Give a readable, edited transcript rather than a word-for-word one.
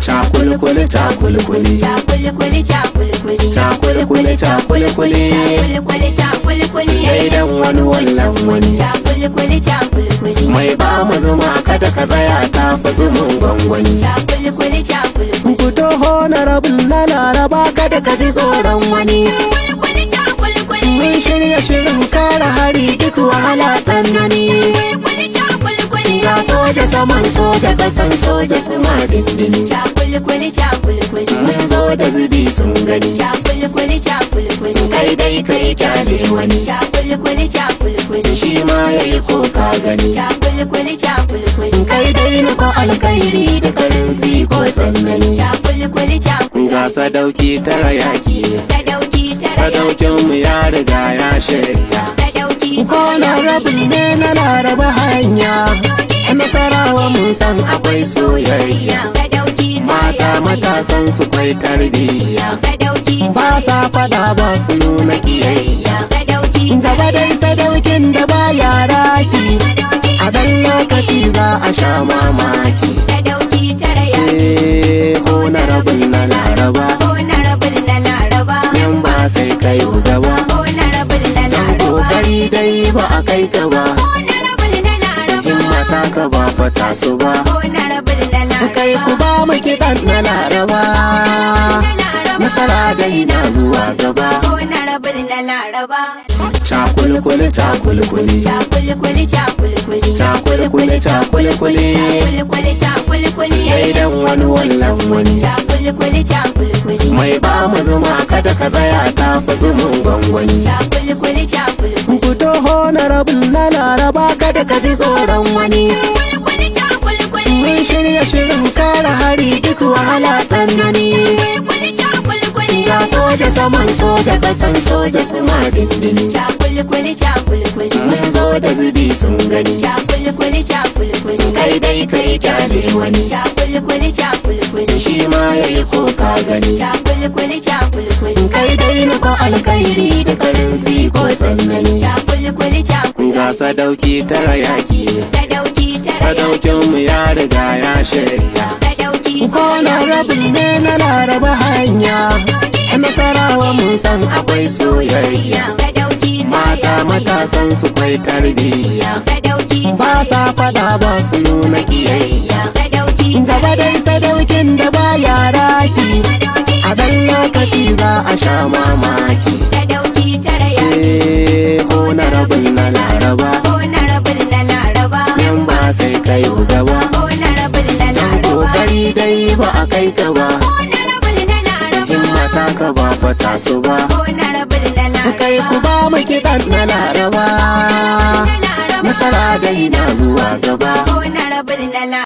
Cakulkuli cakulkuli Cakulkuli cakulkuli cakulkuli cakulkuli Cakulkuli cakulkuli idan wani wallan wani Cakulkuli cakulkuli mai ba mu zuma kada ka tsaya ta fi zumun gwangwani. Cakulkuli cakulkuli Ku taho na rabin na laraba kada ka ji tsoron wani. Cakulkuli cakulkuli Mun shirya shirin kare hari duk wahala tsanani. Cakulkuli cakulkuli Ga soja saman soja kasan soja su ma dindini. Cakulkuli cakulkuli Mun zo da zubi sun gani. Cakulkuli cakulkuli Kai dai kai kyale wani. Cakulkuli cakulkuli Shi ma ya yi ko ka gani. Cakulkuli cakulkuli Kai dai na ko alkairi da karin ko tsanani. Cakulkuli cakulkuli Ga sadauki tara yaki. Sadauki tara Sadaukin mu ya riga ya shirya. Sadauki Kona rabin ne na laraba hanya. Nasarawa mun san akwai soyayya. Sadauki Mata matasan su kwai tarbiyya. Sadauki Ba sa fada ba su nuna kiyayya. Sadauki Gaba dai sadaukin da ba yara ki. A dan lokaci za a sha mamaki. Sadauki tara Honorable na laraba. Honorable na Laraba Yan ba sai kai gaba. Honorable na Laraba Kokari dai ba a kai ka ba. Honorable na Laraba Himmata ka ba fata su ba. Honorable na Laraba Kai ku ba mu kiɗan na laraba. Nasara dai na zuwa gaba. Honorable na Laraba Cakulkuli cakulkuli Cakulkuli cakulkuli cakulkuli cakulkuli Cakulkuli cakulkuli idan wani wallan wani Cakulkuli cakulkuli mai ba mu zuma kada ka tsaya ta fi zumun gwangwani. Cakulkuli cakulkuli Ku taho na rabin na laraba kada ka ji tsoron wani. Cakulkuli cakulkuli Mun shirya shirin kare hari duk wahala tsanani. Cakulkuli cakulkuli Ga soja saman soja kasan soja su ma dindini. Cakulkuli cakulkuli Mun zo da zubi sun gani. Cakulkuli cakulkuli Kai dai kai kyale wani. Cakulkuli cakulkuli Shi ma ya yi ko ka gani. Cakulkuli cakulkuli Kai dai na ko alkairi da karin ko tsanani. Cakulkuli cakulkuli Ga sadauki tara yaki. Sadauki tara Sadaukin mu ya riga ya shirya. Sadauki Kona rabin ne na laraba hanya. Nasarawa mun san akwai soyayya. Sadauki Mata matasan su kwai tarbiyya. Sadauki Ba sa fada ba su nuna kiyayya. Sadauki Gaba dai sadaukin da ba yara ki. A dan lokaci za a sha mamaki. Sadauki tara Honorable na laraba. Honorable na Laraba Yan ba sai kai gaba. Honorable na Laraba Kokari dai ba a kai ka ba. Honorable na Laraba Himmata ka ba fata su ba. Honorable na Laraba Kai ku ba mu kiɗan na laraba. Nasara dai na zuwa gaba. Honorable na Laraba